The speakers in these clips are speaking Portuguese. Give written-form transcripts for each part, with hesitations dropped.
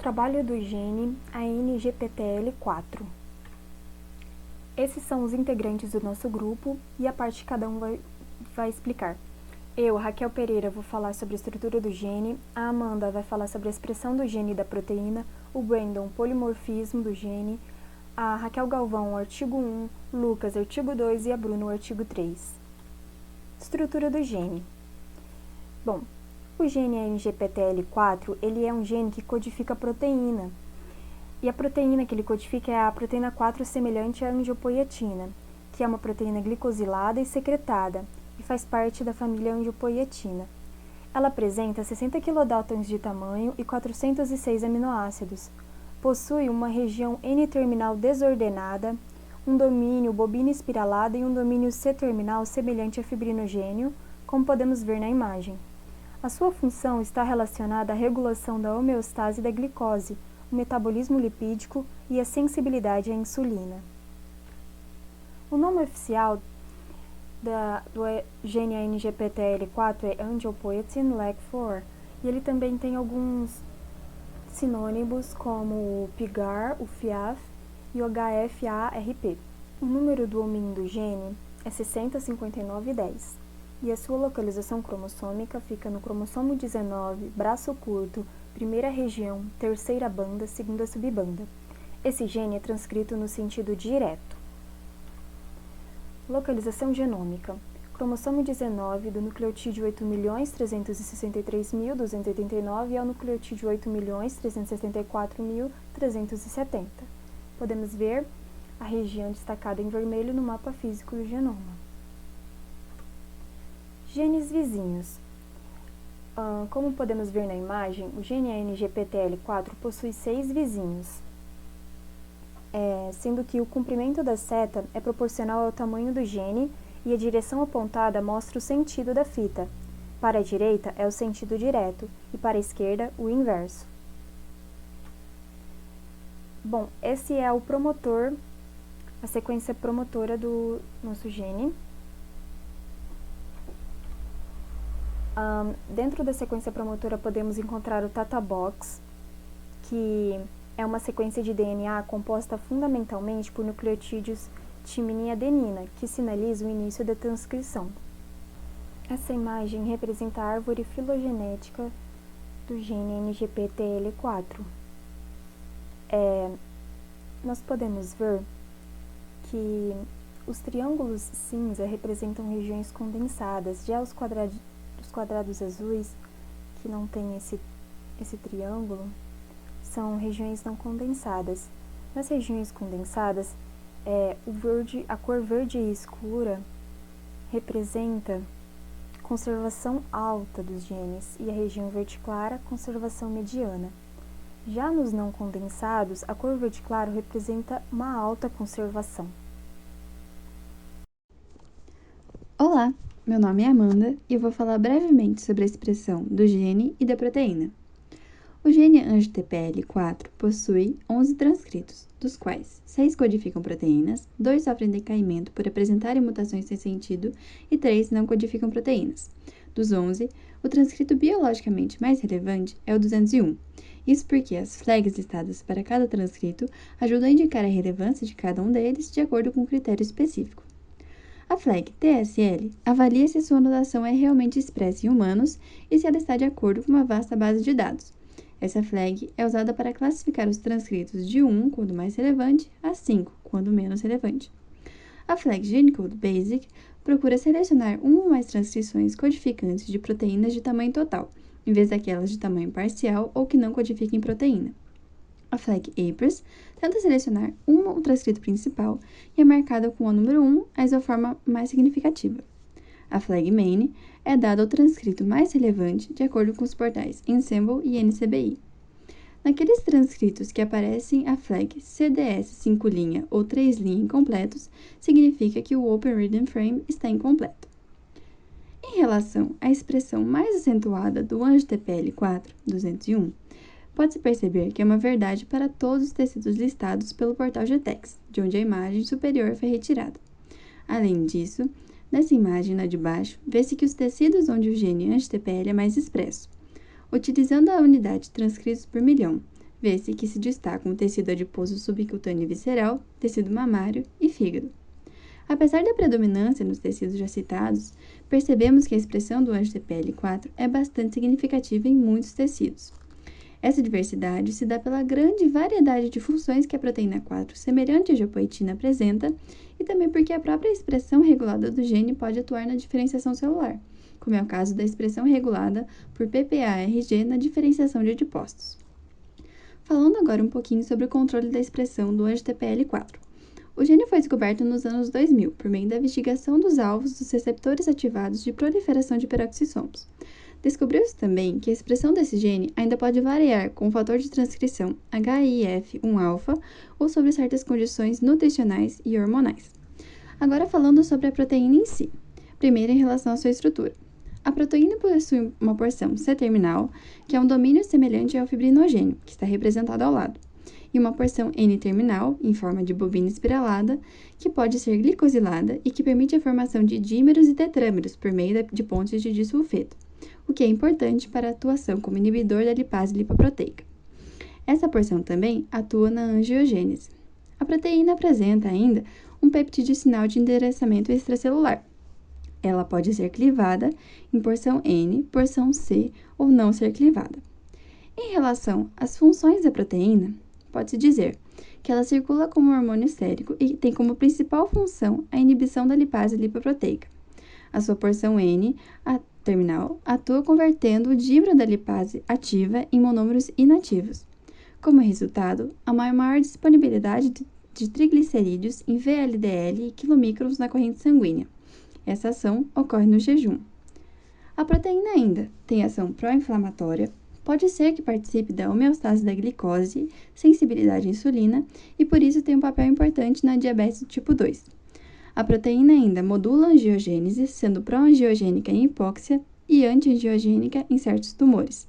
Trabalho do gene ANGPTL4. Esses são os integrantes do nosso grupo e a parte que cada um vai explicar. Eu, Raquel Pereira, vou falar sobre a estrutura do gene, a Amanda vai falar sobre a expressão do gene e da proteína, o Brandon, polimorfismo do gene, a Raquel Galvão, artigo 1, Lucas, artigo 2 e a Bruno, artigo 3. Estrutura do gene. Bom, o gene ANGPTL4, ele é um gene que codifica proteína. E a proteína que ele codifica é a proteína 4 semelhante à angiopoietina, que é uma proteína glicosilada e secretada, e faz parte da família angiopoietina. Ela apresenta 60 kilodaltons de tamanho e 406 aminoácidos. Possui uma região N-terminal desordenada, um domínio bobina espiralada e um domínio C-terminal semelhante a fibrinogênio, como podemos ver na imagem. A sua função está relacionada à regulação da homeostase da glicose, o metabolismo lipídico e a sensibilidade à insulina. O nome oficial do gene ANGPTL4 é Angiopoietin Lac4, e ele também tem alguns sinônimos como o PIGAR, o FIAF e o HFARP. O número do homem do gene é 60, 59 e 10, e a sua localização cromossômica fica no cromossomo 19, braço curto, primeira região, terceira banda, segunda subbanda. Esse gene é transcrito no sentido direto. Localização genômica. Cromossomo 19 do nucleotídeo 8.363.289 ao nucleotídeo 8.374.370. Podemos ver a região destacada em vermelho no mapa físico do genoma. Genes vizinhos. Como podemos ver na imagem, o gene ANGPTL4 possui 6 vizinhos, sendo que o comprimento da seta é proporcional ao tamanho do gene e a direção apontada mostra o sentido da fita. Para a direita é o sentido direto e para a esquerda o inverso. Bom, esse é o promotor, a sequência promotora do nosso gene. Dentro da sequência promotora podemos encontrar o Tata Box, que é uma sequência de DNA composta fundamentalmente por nucleotídeos timina e adenina, que sinaliza o início da transcrição. Essa imagem representa a árvore filogenética do gene ANGPTL4. Nós podemos ver que os triângulos cinza representam regiões condensadas, já os quadrados azuis, que não tem esse triângulo, são regiões não condensadas. Nas regiões condensadas, a cor verde escura representa conservação alta dos genes e a região verde clara, conservação mediana. Já nos não condensados, a cor verde claro representa uma alta conservação. Olá, meu nome é Amanda e eu vou falar brevemente sobre a expressão do gene e da proteína. O gene ANGPTL4 possui 11 transcritos, dos quais 6 codificam proteínas, 2 sofrem decaimento por apresentarem mutações sem sentido e 3 não codificam proteínas. Dos 11, o transcrito biologicamente mais relevante é o 201. Isso porque as flags listadas para cada transcrito ajudam a indicar a relevância de cada um deles de acordo com um critério específico. A flag TSL avalia se sua notação é realmente expressa em humanos e se ela está de acordo com uma vasta base de dados. Essa flag é usada para classificar os transcritos de 1 quando mais relevante a 5 quando menos relevante. A flag GeneCode Basic procura selecionar uma ou mais transcrições codificantes de proteínas de tamanho total, em vez daquelas de tamanho parcial ou que não codifiquem proteína. A flag APRS tenta selecionar um transcrito principal e é marcada com o número 1 a isoforma mais significativa. A flag Main é dada ao transcrito mais relevante de acordo com os portais Ensembl e NCBI. Naqueles transcritos que aparecem a flag CDS 5' ou 3' incompletos, significa que o Open Reading Frame está incompleto. Em relação à expressão mais acentuada do ANGPTL4, 201, pode-se perceber que é uma verdade para todos os tecidos listados pelo portal GTEx, de onde a imagem superior foi retirada. Além disso, nessa imagem na de baixo, vê-se que os tecidos onde o gene ANGPTL é mais expresso. Utilizando a unidade transcritos por milhão, vê-se que se destacam o tecido adiposo subcutâneo e visceral, tecido mamário e fígado. Apesar da predominância nos tecidos já citados, percebemos que a expressão do ANGTPL4 é bastante significativa em muitos tecidos. Essa diversidade se dá pela grande variedade de funções que a proteína 4, semelhante à geopoetina, apresenta, e também porque a própria expressão regulada do gene pode atuar na diferenciação celular, como é o caso da expressão regulada por PPARG na diferenciação de adipócitos. Falando agora um pouquinho sobre o controle da expressão do ANGTPL4. O gene foi descoberto nos anos 2000 por meio da investigação dos alvos dos receptores ativados de proliferação de peroxissomos. Descobriu-se também que a expressão desse gene ainda pode variar com o fator de transcrição HIF1-alfa ou sobre certas condições nutricionais e hormonais. Agora falando sobre a proteína em si. Primeiro em relação à sua estrutura. A proteína possui uma porção C-terminal, que é um domínio semelhante ao fibrinogênio, que está representado ao lado, e uma porção N-terminal, em forma de bobina espiralada, que pode ser glicosilada e que permite a formação de dímeros e tetrâmeros por meio de pontes de disulfeto, o que é importante para a atuação como inibidor da lipase lipoproteica. Essa porção também atua na angiogênese. A proteína apresenta ainda um peptídeo sinal de endereçamento extracelular. Ela pode ser clivada em porção N, porção C ou não ser clivada. Em relação às funções da proteína, pode-se dizer que ela circula como hormônio sérico e tem como principal função a inibição da lipase lipoproteica. A sua porção N, a terminal, atua convertendo o dímero da lipase ativa em monômeros inativos. Como resultado, há uma maior disponibilidade de triglicerídeos em VLDL e quilomicrons na corrente sanguínea. Essa ação ocorre no jejum. A proteína ainda tem ação pró-inflamatória, pode ser que participe da homeostase da glicose, sensibilidade à insulina e por isso tem um papel importante na diabetes tipo 2. A proteína ainda modula a angiogênese, sendo pró-angiogênica em hipóxia e anti-angiogênica em certos tumores.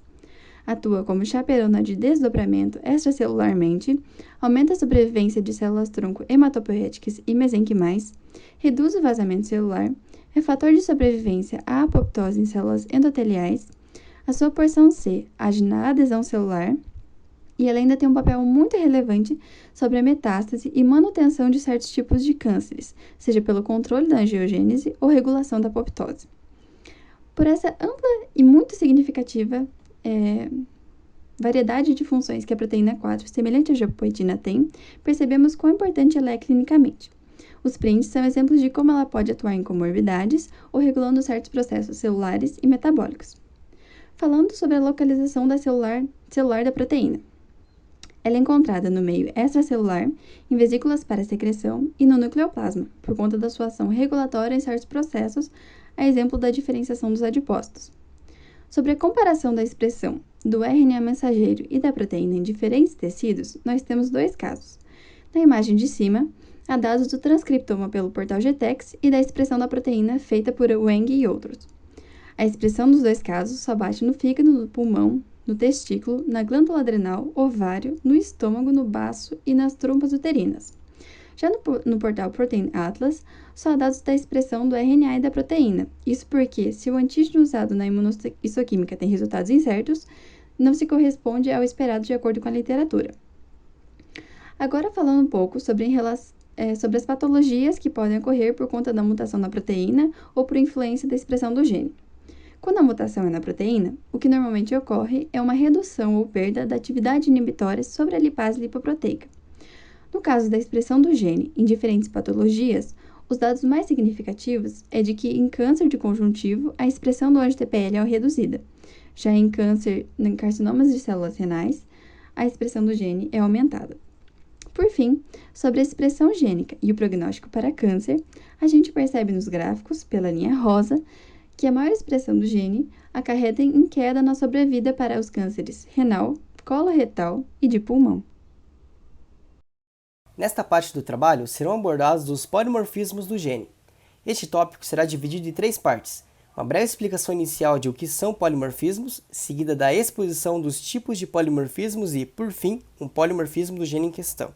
Atua como chaperona de desdobramento extracelularmente, aumenta a sobrevivência de células-tronco hematopoéticas e mesenquimais, reduz o vazamento celular, é fator de sobrevivência à apoptose em células endoteliais. A sua porção C age na adesão celular e ela ainda tem um papel muito relevante sobre a metástase e manutenção de certos tipos de cânceres, seja pelo controle da angiogênese ou regulação da apoptose. Por essa ampla e muito significativa variedade de funções que a proteína 4, semelhante à geopoetina, tem, percebemos quão importante ela é clinicamente. Os prints são exemplos de como ela pode atuar em comorbidades ou regulando certos processos celulares e metabólicos. Falando sobre a localização celular da proteína. Ela é encontrada no meio extracelular, em vesículas para secreção e no nucleoplasma, por conta da sua ação regulatória em certos processos, a exemplo da diferenciação dos adipócitos. Sobre a comparação da expressão do RNA mensageiro e da proteína em diferentes tecidos, nós temos dois casos. Na imagem de cima, há dados do transcriptoma pelo portal GTEx e da expressão da proteína feita por Wang e outros. A expressão dos dois casos só bate no fígado, no pulmão, no testículo, na glândula adrenal, ovário, no estômago, no baço e nas trompas uterinas. Já no portal Protein Atlas, só há dados da expressão do RNA e da proteína. Isso porque, se o antígeno usado na imunohistoquímica tem resultados incertos, não se corresponde ao esperado de acordo com a literatura. Agora falando um pouco sobre as patologias que podem ocorrer por conta da mutação na proteína ou por influência da expressão do gene. Quando a mutação é na proteína, o que normalmente ocorre é uma redução ou perda da atividade inibitória sobre a lipase lipoproteica. No caso da expressão do gene em diferentes patologias, os dados mais significativos é de que em câncer de conjuntivo a expressão do ANGTPL é reduzida. Já em carcinomas de células renais, a expressão do gene é aumentada. Por fim, sobre a expressão gênica e o prognóstico para câncer, a gente percebe nos gráficos, pela linha rosa, que a maior expressão do gene acarreta em queda na sobrevida para os cânceres renal, coloretal e de pulmão. Nesta parte do trabalho serão abordados os polimorfismos do gene. Este tópico será dividido em 3 partes. Uma breve explicação inicial de o que são polimorfismos, seguida da exposição dos tipos de polimorfismos e, por fim, um polimorfismo do gene em questão.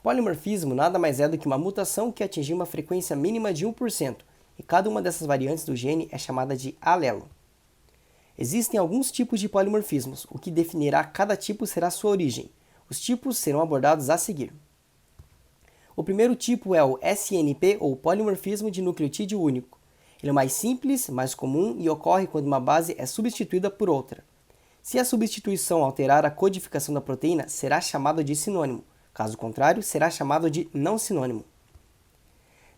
Polimorfismo nada mais é do que uma mutação que atingiu uma frequência mínima de 1%, e cada uma dessas variantes do gene é chamada de alelo. Existem alguns tipos de polimorfismos, o que definirá cada tipo será sua origem. Os tipos serão abordados a seguir. O primeiro tipo é o SNP, ou polimorfismo de nucleotídeo único. Ele é mais simples, mais comum e ocorre quando uma base é substituída por outra. Se a substituição alterar a codificação da proteína, será chamado de sinônimo. Caso contrário, será chamado de não sinônimo.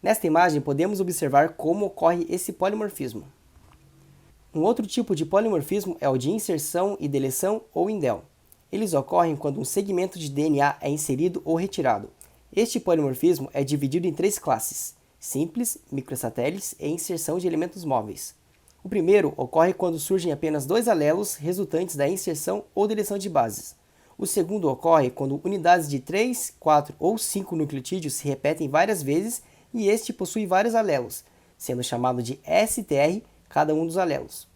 Nesta imagem, podemos observar como ocorre esse polimorfismo. Um outro tipo de polimorfismo é o de inserção e deleção ou indel. Eles ocorrem quando um segmento de DNA é inserido ou retirado. Este polimorfismo é dividido em 3 classes: simples, microsatélites e inserção de elementos móveis. O primeiro ocorre quando surgem apenas 2 alelos resultantes da inserção ou deleção de bases. O segundo ocorre quando unidades de 3, 4 ou 5 nucleotídeos se repetem várias vezes e este possui vários alelos, sendo chamado de STR cada um dos alelos.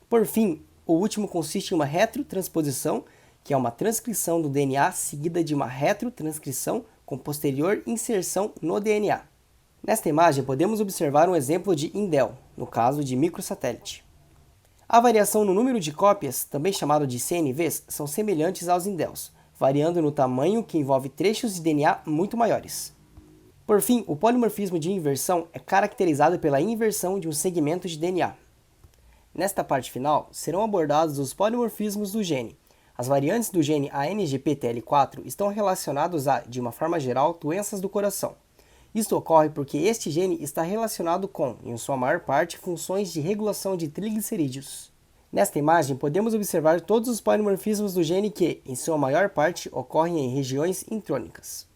Por fim, o último consiste em uma retrotransposição, que é uma transcrição do DNA seguida de uma retrotranscrição com posterior inserção no DNA. Nesta imagem, podemos observar um exemplo de indel, no caso de microsatélite. A variação no número de cópias, também chamado de CNVs, são semelhantes aos indels, variando no tamanho que envolve trechos de DNA muito maiores. Por fim, o polimorfismo de inversão é caracterizado pela inversão de um segmento de DNA. Nesta parte final, serão abordados os polimorfismos do gene. As variantes do gene ANGPTL4 estão relacionadas a, de uma forma geral, doenças do coração. Isto ocorre porque este gene está relacionado com, em sua maior parte, funções de regulação de triglicerídeos. Nesta imagem, podemos observar todos os polimorfismos do gene que, em sua maior parte, ocorrem em regiões intrônicas.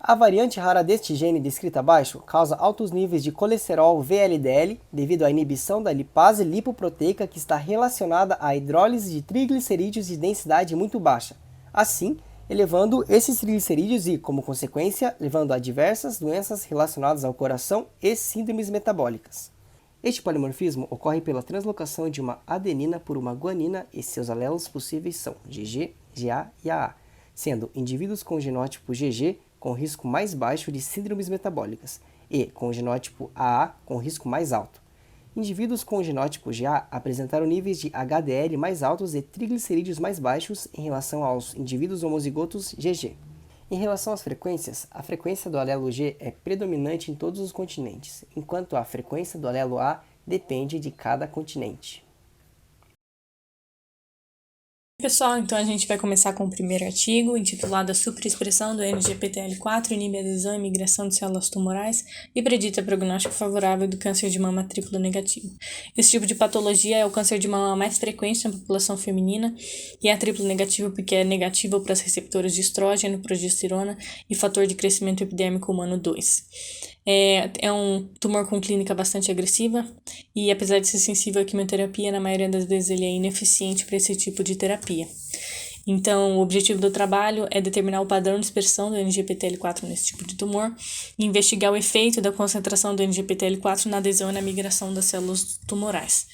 A variante rara deste gene descrita abaixo causa altos níveis de colesterol VLDL devido à inibição da lipase lipoproteica que está relacionada à hidrólise de triglicerídeos de densidade muito baixa, assim elevando esses triglicerídeos e, como consequência, levando a diversas doenças relacionadas ao coração e síndromes metabólicas. Este polimorfismo ocorre pela translocação de uma adenina por uma guanina e seus alelos possíveis são GG, GA e AA, sendo indivíduos com genótipo GG com risco mais baixo de síndromes metabólicas e com genótipo AA com risco mais alto. Indivíduos com genótipo GA apresentaram níveis de HDL mais altos e triglicerídeos mais baixos em relação aos indivíduos homozigotos GG. Em relação às frequências, a frequência do alelo G é predominante em todos os continentes, enquanto a frequência do alelo A depende de cada continente. Pessoal, então a gente vai começar com o primeiro artigo, intitulado A Superexpressão do NGPTL4 inibe a adesão e migração de células tumorais e predita prognóstico favorável do câncer de mama triplo negativo. Esse tipo de patologia é o câncer de mama mais frequente na população feminina e é triplo negativo porque é negativo para os receptores de estrógeno, progesterona e fator de crescimento epidérmico humano 2. É um tumor com clínica bastante agressiva e, apesar de ser sensível à quimioterapia, na maioria das vezes ele é ineficiente para esse tipo de terapia. Então, o objetivo do trabalho é determinar o padrão de expressão do NGPTL4 nesse tipo de tumor e investigar o efeito da concentração do NGPTL4 na adesão e na migração das células tumorais.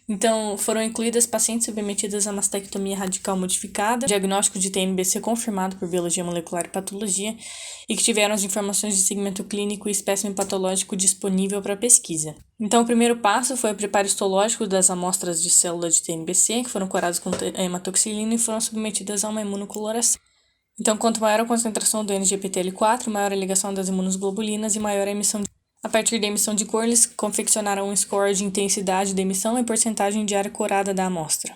Então, foram incluídas pacientes submetidas a mastectomia radical modificada, diagnóstico de TNBC confirmado por biologia molecular e patologia, e que tiveram as informações de segmento clínico e espécime patológico disponível para pesquisa. Então, o primeiro passo foi o preparo histológico das amostras de célula de TNBC, que foram curadas com hematoxilina e foram submetidas a uma imunocloração. Então, quanto maior a concentração do NGPTL4, maior a ligação das imunoglobulinas e maior a emissão de... A partir da emissão de cor, eles confeccionaram um score de intensidade da emissão e porcentagem de área corada da amostra,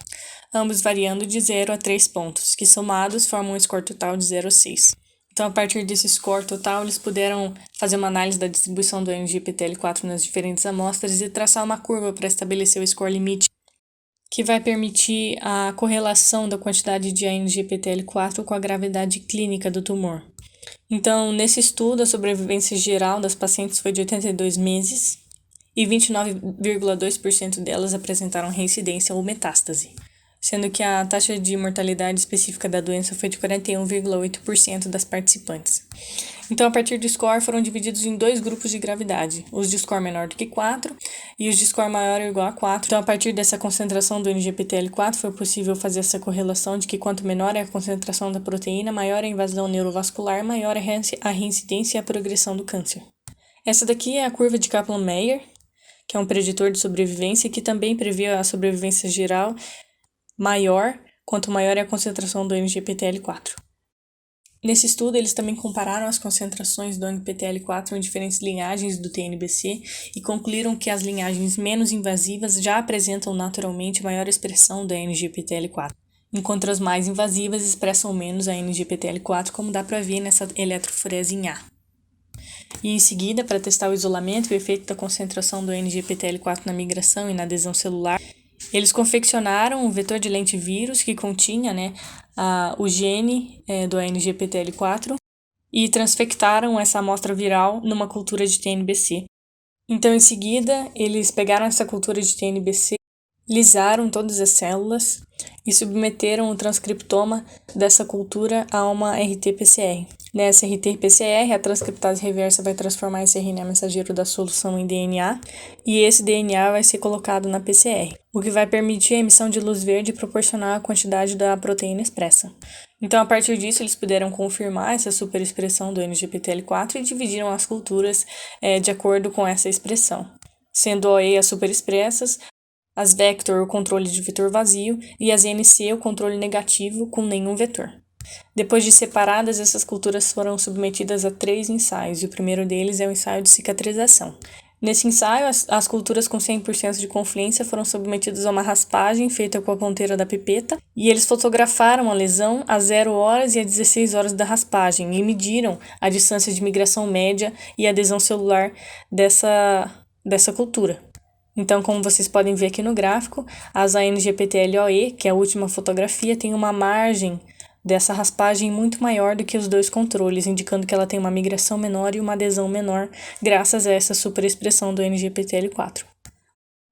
ambos variando de 0 a 3 pontos, que somados formam um score total de 0 a 6. Então, a partir desse score total, eles puderam fazer uma análise da distribuição do NGPTL4 nas diferentes amostras e traçar uma curva para estabelecer o score limite, que vai permitir a correlação da quantidade de NGPTL4 com a gravidade clínica do tumor. Então, nesse estudo, a sobrevivência geral das pacientes foi de 82 meses e 29,2% delas apresentaram reincidência ou metástase, sendo que a taxa de mortalidade específica da doença foi de 41,8% das participantes. Então, a partir do score, foram divididos em 2 grupos de gravidade, os de score menor do que 4 e os de score maior ou igual a 4. Então, a partir dessa concentração do NGPTL4, foi possível fazer essa correlação de que quanto menor é a concentração da proteína, maior é a invasão neurovascular, maior é a reincidência e a progressão do câncer. Essa daqui é a curva de Kaplan-Meier, que é um preditor de sobrevivência que também previa a sobrevivência geral maior, quanto maior é a concentração do NGPTL4. Nesse estudo, eles também compararam as concentrações do NGPTL4 em diferentes linhagens do TNBC e concluíram que as linhagens menos invasivas já apresentam naturalmente maior expressão da NGPTL4, enquanto as mais invasivas expressam menos a NGPTL4, como dá para ver nessa eletroforese em A. E em seguida, para testar o isolamento e o efeito da concentração do NGPTL4 na migração e na adesão celular, eles confeccionaram um vetor de lentivírus que continha o gene do NGPTL4 e transfectaram essa amostra viral numa cultura de TNBC. Então, em seguida, eles pegaram essa cultura de TNBC, lisaram todas as células e submeteram o transcriptoma dessa cultura a uma RT-PCR. Nessa RT-PCR, a transcriptase reversa vai transformar esse RNA mensageiro da solução em DNA e esse DNA vai ser colocado na PCR, o que vai permitir a emissão de luz verde e proporcionar a quantidade da proteína expressa. Então, a partir disso, eles puderam confirmar essa superexpressão do NGPTL4 e dividiram as culturas de acordo com essa expressão, sendo OE as superexpressas, as vector o controle de vetor vazio e as NC o controle negativo com nenhum vetor. Depois de separadas, essas culturas foram submetidas a 3 ensaios, e o primeiro deles é o ensaio de cicatrização. Nesse ensaio, as culturas com 100% de confluência foram submetidas a uma raspagem feita com a ponteira da pipeta, e eles fotografaram a lesão às 0 horas e às 16 horas da raspagem, e mediram a distância de migração média e adesão celular dessa cultura. Então, como vocês podem ver aqui no gráfico, as ANGPTL-OE, que é a última fotografia, tem uma margem dessa raspagem muito maior do que os dois controles, indicando que ela tem uma migração menor e uma adesão menor, graças a essa superexpressão do NGPTL4.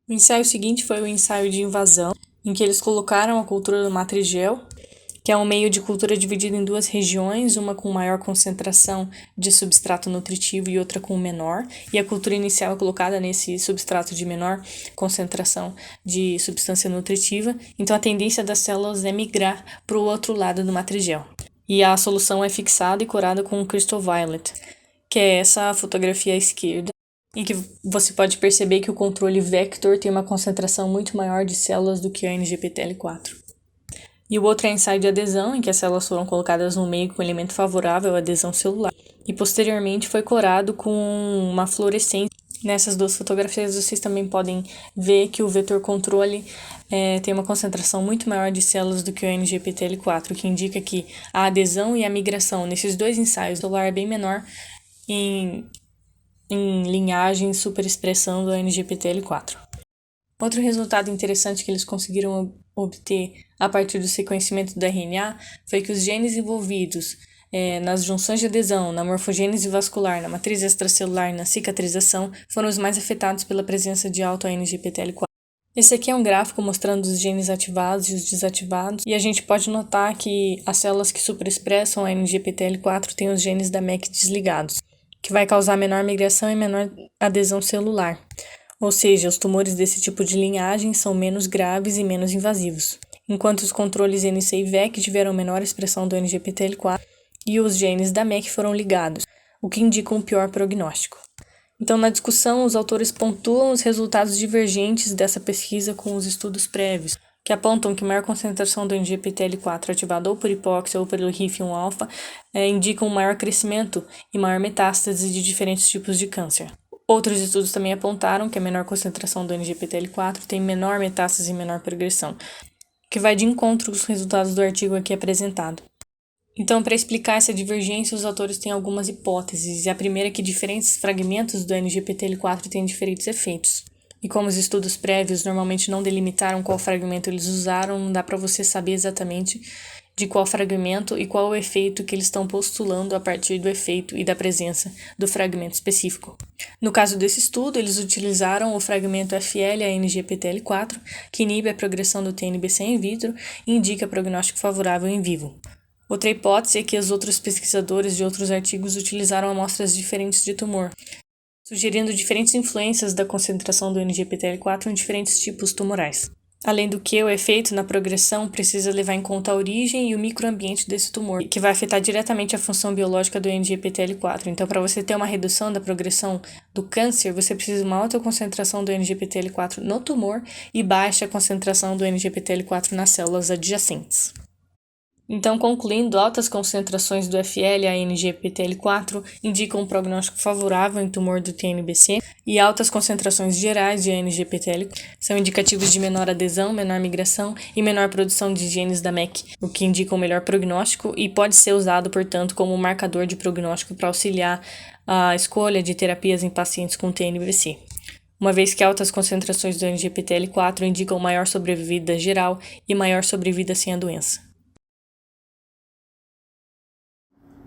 O ensaio seguinte foi o ensaio de invasão, em que eles colocaram a cultura do matrigel, que é um meio de cultura dividido em 2 regiões, uma com maior concentração de substrato nutritivo e outra com menor, e a cultura inicial é colocada nesse substrato de menor concentração de substância nutritiva, então a tendência das células é migrar para o outro lado do matrigel. E a solução é fixada e curada com o Crystal Violet, que é essa fotografia à esquerda, e que você pode perceber que o controle vector tem uma concentração muito maior de células do que o NGPTL4. E o outro é ensaio de adesão, em que as células foram colocadas no meio com elemento favorável à adesão celular. E posteriormente foi corado com uma fluorescência. Nessas 2 fotografias vocês também podem ver que o vetor controle tem uma concentração muito maior de células do que o NGPTL4, o que indica que a adesão e a migração nesses 2 ensaios celular é bem menor em linhagem superexpressão do NGPTL4. Outro resultado interessante que eles conseguiram obter a partir do sequenciamento do RNA foi que os genes envolvidos nas junções de adesão, na morfogênese vascular, na matriz extracelular e na cicatrização foram os mais afetados pela presença de alto NGPTL4. Esse aqui é um gráfico mostrando os genes ativados e os desativados, e a gente pode notar que as células que superexpressam a NGPTL4 têm os genes da MEC desligados, que vai causar menor migração e menor adesão celular. Ou seja, os tumores desse tipo de linhagem são menos graves e menos invasivos, enquanto os controles NC e VEC tiveram menor expressão do NGPTL4 e os genes da MEC foram ligados, o que indica um pior prognóstico. Então, na discussão, os autores pontuam os resultados divergentes dessa pesquisa com os estudos prévios, que apontam que maior concentração do NGPTL4 ativado ou por hipóxia ou pelo HIF-1-alfa indicam um maior crescimento e maior metástase de diferentes tipos de câncer. Outros estudos também apontaram que a menor concentração do NGPTL4 tem menor metástase e menor progressão, que vai de encontro com os resultados do artigo aqui apresentado. Então, para explicar essa divergência, os autores têm algumas hipóteses, e a primeira é que diferentes fragmentos do NGPTL4 têm diferentes efeitos. E como os estudos prévios normalmente não delimitaram qual fragmento eles usaram, não dá para você saber exatamente de qual fragmento e qual o efeito que eles estão postulando a partir do efeito e da presença do fragmento específico. No caso desse estudo, eles utilizaram o fragmento FL-ANGPTL4, que inibe a progressão do TNBC in vitro e indica prognóstico favorável em vivo. Outra hipótese é que os outros pesquisadores de outros artigos utilizaram amostras diferentes de tumor, sugerindo diferentes influências da concentração do NGPTL4 em diferentes tipos tumorais. Além do que, o efeito na progressão precisa levar em conta a origem e o microambiente desse tumor, que vai afetar diretamente a função biológica do NGPTL4. Então, para você ter uma redução da progressão do câncer, você precisa de uma alta concentração do NGPTL4 no tumor e baixa concentração do NGPTL4 nas células adjacentes. Então, concluindo, altas concentrações do FL-ANGPTL4 indicam um prognóstico favorável em tumor do TNBC e altas concentrações gerais de ANGPTL são indicativos de menor adesão, menor migração e menor produção de genes da MEK, o que indica um melhor prognóstico e pode ser usado, portanto, como marcador de prognóstico para auxiliar a escolha de terapias em pacientes com TNBC. Uma vez que altas concentrações do NGPTL4 indicam maior sobrevida geral e maior sobrevida sem a doença.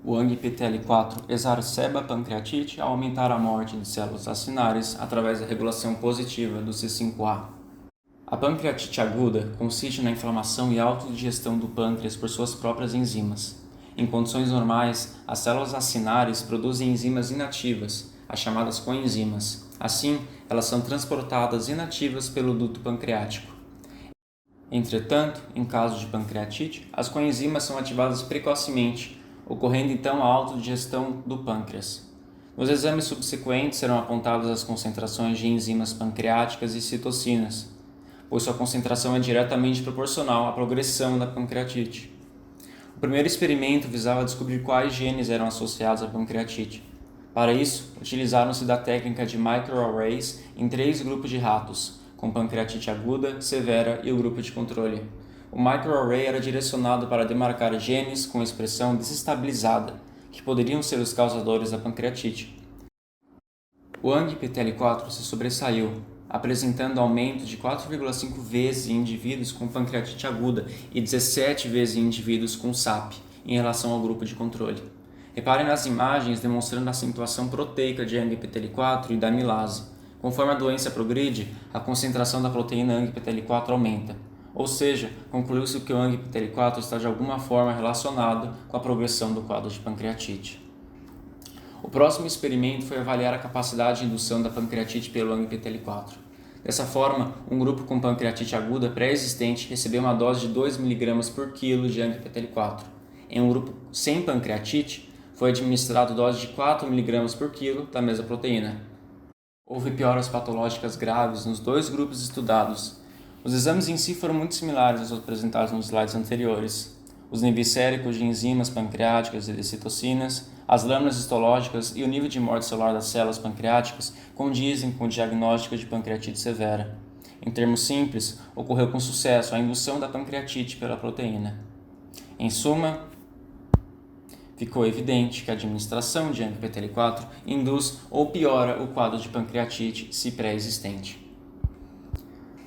O ANGPTL4 exacerba a pancreatite ao aumentar a morte de células acinárias através da regulação positiva do C5A. A pancreatite aguda consiste na inflamação e autodigestão do pâncreas por suas próprias enzimas. Em condições normais, as células acinárias produzem enzimas inativas, as chamadas coenzimas. Assim, elas são transportadas inativas pelo duto pancreático. Entretanto, em caso de pancreatite, as coenzimas são ativadas precocemente, ocorrendo então a autodigestão do pâncreas. Nos exames subsequentes serão apontadas as concentrações de enzimas pancreáticas e citocinas, pois sua concentração é diretamente proporcional à progressão da pancreatite. O primeiro experimento visava descobrir quais genes eram associados à pancreatite. Para isso, utilizaram-se da técnica de microarrays em 3 grupos de ratos, com pancreatite aguda, severa e o grupo de controle. O microarray era direcionado para demarcar genes com expressão desestabilizada, que poderiam ser os causadores da pancreatite. O ANGPTL4 se sobressaiu, apresentando aumento de 4,5 vezes em indivíduos com pancreatite aguda e 17 vezes em indivíduos com SAP, em relação ao grupo de controle. Reparem nas imagens demonstrando a acentuação proteica de ANGPTL4 e da amilase. Conforme a doença progride, a concentração da proteína ANGPTL4 aumenta. Ou seja, concluiu-se que o ANGPTL4 está de alguma forma relacionado com a progressão do quadro de pancreatite. O próximo experimento foi avaliar a capacidade de indução da pancreatite pelo ANGPTL4. Dessa forma, um grupo com pancreatite aguda pré-existente recebeu uma dose de 2 mg por quilo de ANGPTL4. Em um grupo sem pancreatite, foi administrado dose de 4 mg por quilo da mesma proteína. Houve pioras patológicas graves nos 2 grupos estudados. Os exames em si foram muito similares aos apresentados nos slides anteriores. Os níveis séricos de enzimas pancreáticas e de citocinas, as lâminas histológicas e o nível de morte celular das células pancreáticas condizem com o diagnóstico de pancreatite severa. Em termos simples, ocorreu com sucesso a indução da pancreatite pela proteína. Em suma, ficou evidente que a administração de ANGPTL4 induz ou piora o quadro de pancreatite se pré-existente.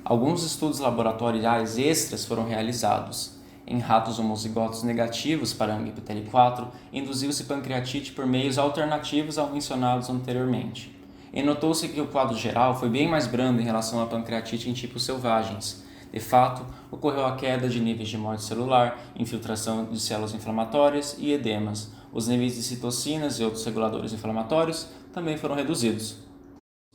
Alguns estudos laboratoriais extras foram realizados. Em ratos homozigotos negativos para ANGPTL4, induziu-se pancreatite por meios alternativos aos mencionados anteriormente. E notou-se que o quadro geral foi bem mais brando em relação à pancreatite em tipos selvagens. De fato, ocorreu a queda de níveis de morte celular, infiltração de células inflamatórias e edemas. Os níveis de citocinas e outros reguladores inflamatórios também foram reduzidos.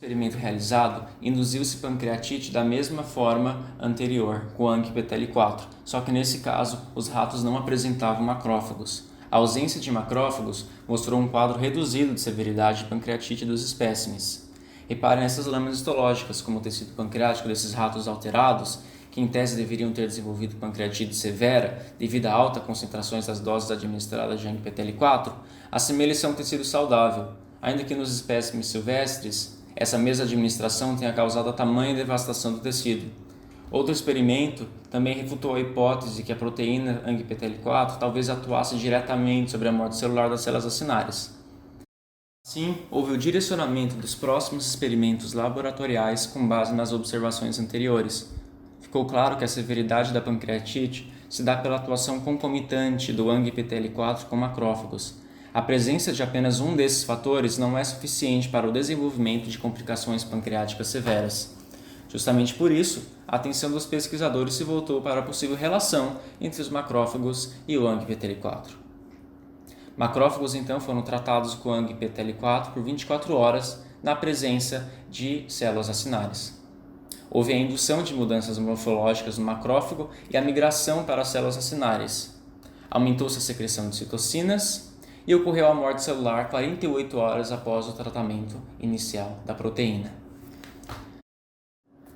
O experimento realizado induziu-se pancreatite da mesma forma anterior, com o ANGPTL4, só que nesse caso os ratos não apresentavam macrófagos. A ausência de macrófagos mostrou um quadro reduzido de severidade de pancreatite dos espécimes. Reparem nessas lâminas histológicas, como o tecido pancreático desses ratos alterados, que em tese deveriam ter desenvolvido pancreatite severa devido a altas concentrações das doses administradas de ANGPTL4, assemelha-se a um tecido saudável, ainda que nos espécimes silvestres, essa mesma administração tenha causado a tamanha devastação do tecido. Outro experimento também refutou a hipótese de que a proteína ANGPTL4 talvez atuasse diretamente sobre a morte celular das células acinárias. Assim, houve o direcionamento dos próximos experimentos laboratoriais com base nas observações anteriores. Ficou claro que a severidade da pancreatite se dá pela atuação concomitante do ANGPTL4 com macrófagos. A presença de apenas um desses fatores não é suficiente para o desenvolvimento de complicações pancreáticas severas. Justamente por isso, a atenção dos pesquisadores se voltou para a possível relação entre os macrófagos e o ANGPTL4. Macrófagos então foram tratados com ANGPTL4 por 24 horas na presença de células acinárias. Houve a indução de mudanças morfológicas no macrófago e a migração para as células acinárias. Aumentou-se a secreção de citocinas e ocorreu a morte celular 48 horas após o tratamento inicial da proteína.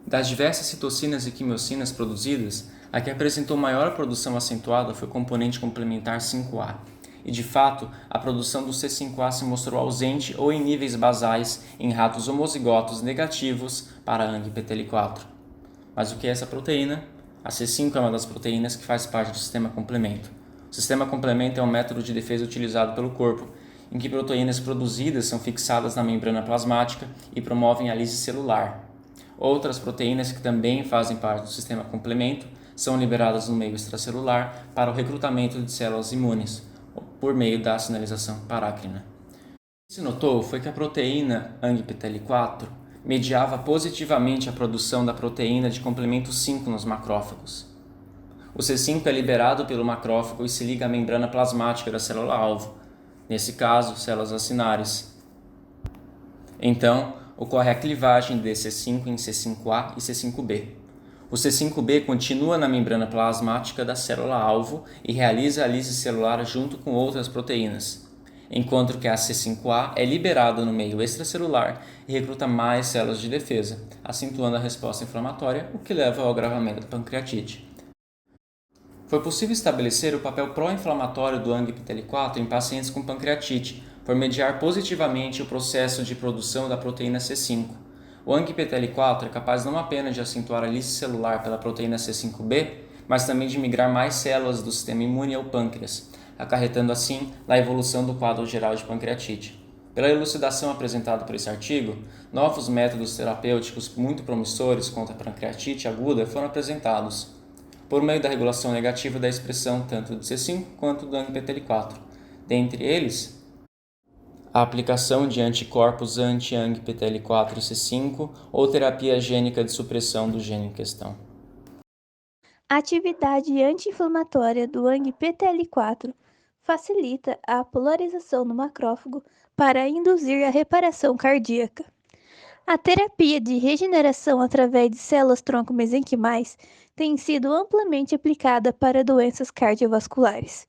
Das diversas citocinas e quimiocinas produzidas, a que apresentou maior produção acentuada foi o componente complementar 5A. E, de fato, a produção do C5A se mostrou ausente ou em níveis basais em ratos homozigotos negativos para ANGPTL4. Mas o que é essa proteína? A C5 é uma das proteínas que faz parte do sistema complemento. O sistema complemento é um método de defesa utilizado pelo corpo, em que proteínas produzidas são fixadas na membrana plasmática e promovem a lise celular. Outras proteínas que também fazem parte do sistema complemento são liberadas no meio extracelular para o recrutamento de células imunes, por meio da sinalização parácrina. O que se notou foi que a proteína ANGPTL4 mediava positivamente a produção da proteína de complemento 5 nos macrófagos. O C5 é liberado pelo macrófago e se liga à membrana plasmática da célula-alvo, nesse caso, células acinárias. Então, ocorre a clivagem de C5 em C5A e C5b. O C5b continua na membrana plasmática da célula-alvo e realiza a lise celular junto com outras proteínas, enquanto que a C5a é liberada no meio extracelular e recruta mais células de defesa, acentuando a resposta inflamatória, o que leva ao agravamento da pancreatite. Foi possível estabelecer o papel pró-inflamatório do ANGPTL4 em pacientes com pancreatite, por mediar positivamente o processo de produção da proteína C5. O ANGPTL4 é capaz não apenas de acentuar a lise celular pela proteína C5b, mas também de migrar mais células do sistema imune ao pâncreas, acarretando assim na evolução do quadro geral de pancreatite. Pela elucidação apresentada por esse artigo, novos métodos terapêuticos muito promissores contra a pancreatite aguda foram apresentados, por meio da regulação negativa da expressão tanto do C5 quanto do ANGPTL4. Dentre eles, a aplicação de anticorpos anti-ANGPTL4 e C5 ou terapia gênica de supressão do gene em questão. A atividade anti-inflamatória do ANGPTL4 facilita a polarização no macrófago para induzir a reparação cardíaca. A terapia de regeneração através de células-tronco mesenquimais tem sido amplamente aplicada para doenças cardiovasculares.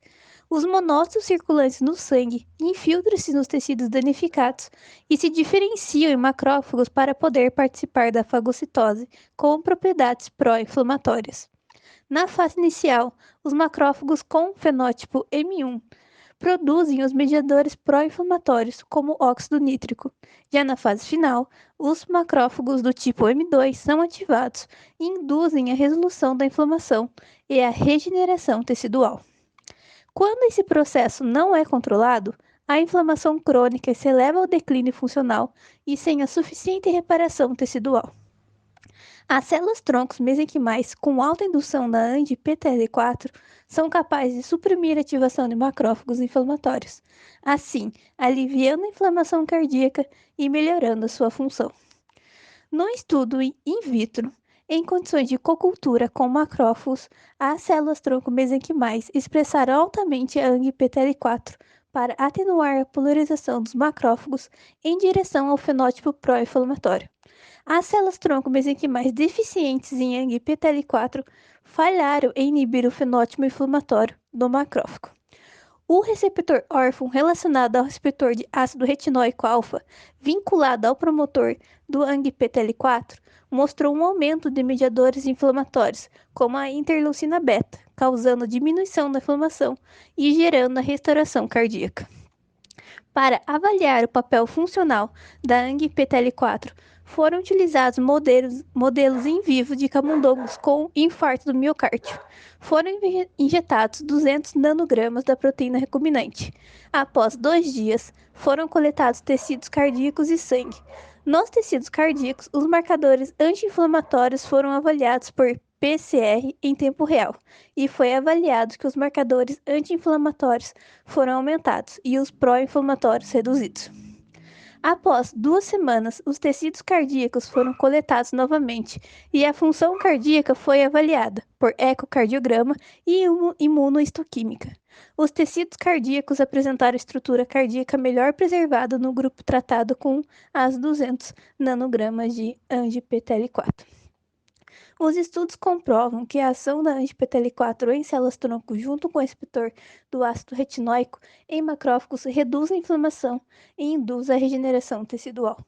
Os monócitos circulantes no sangue infiltram-se nos tecidos danificados e se diferenciam em macrófagos para poder participar da fagocitose com propriedades pró-inflamatórias. Na fase inicial, os macrófagos com fenótipo M1 produzem os mediadores pró-inflamatórios, como óxido nítrico. Já na fase final, os macrófagos do tipo M2 são ativados e induzem a resolução da inflamação e a regeneração tecidual. Quando esse processo não é controlado, a inflamação crônica se eleva ao declínio funcional e sem a suficiente reparação tecidual. As células-troncos mesenquimais com alta indução da ANGPTL4 são capazes de suprimir a ativação de macrófagos inflamatórios, assim aliviando a inflamação cardíaca e melhorando a sua função. No estudo in vitro, em condições de cocultura com macrófagos, as células-tronco mesenquimais expressaram altamente a ANGPTL4 para atenuar a polarização dos macrófagos em direção ao fenótipo pró-inflamatório. As células-tronco mesenquimais deficientes em ANGPTL4 falharam em inibir o fenótipo inflamatório do macrófago. O receptor órfão relacionado ao receptor de ácido retinóico alfa, vinculado ao promotor do ANGPTL4, mostrou um aumento de mediadores inflamatórios, como a interleucina beta, causando diminuição da inflamação e gerando a restauração cardíaca. Para avaliar o papel funcional da ANGPTL4, foram utilizados modelos em vivo de camundongos com infarto do miocárdio. Foram injetados 200 nanogramas da proteína recombinante. Após 2 dias, foram coletados tecidos cardíacos e sangue. Nos tecidos cardíacos, os marcadores anti-inflamatórios foram avaliados por PCR em tempo real, e foi avaliado que os marcadores anti-inflamatórios foram aumentados e os pró-inflamatórios reduzidos. Após 2 semanas, os tecidos cardíacos foram coletados novamente e a função cardíaca foi avaliada por ecocardiograma e imunohistoquímica. Os tecidos cardíacos apresentaram estrutura cardíaca melhor preservada no grupo tratado com as 200 nanogramas de ANGPTL4. Os estudos comprovam que a ação da anti-PTL4 em células-tronco junto com o receptor do ácido retinóico em macrófagos reduz a inflamação e induz a regeneração tecidual.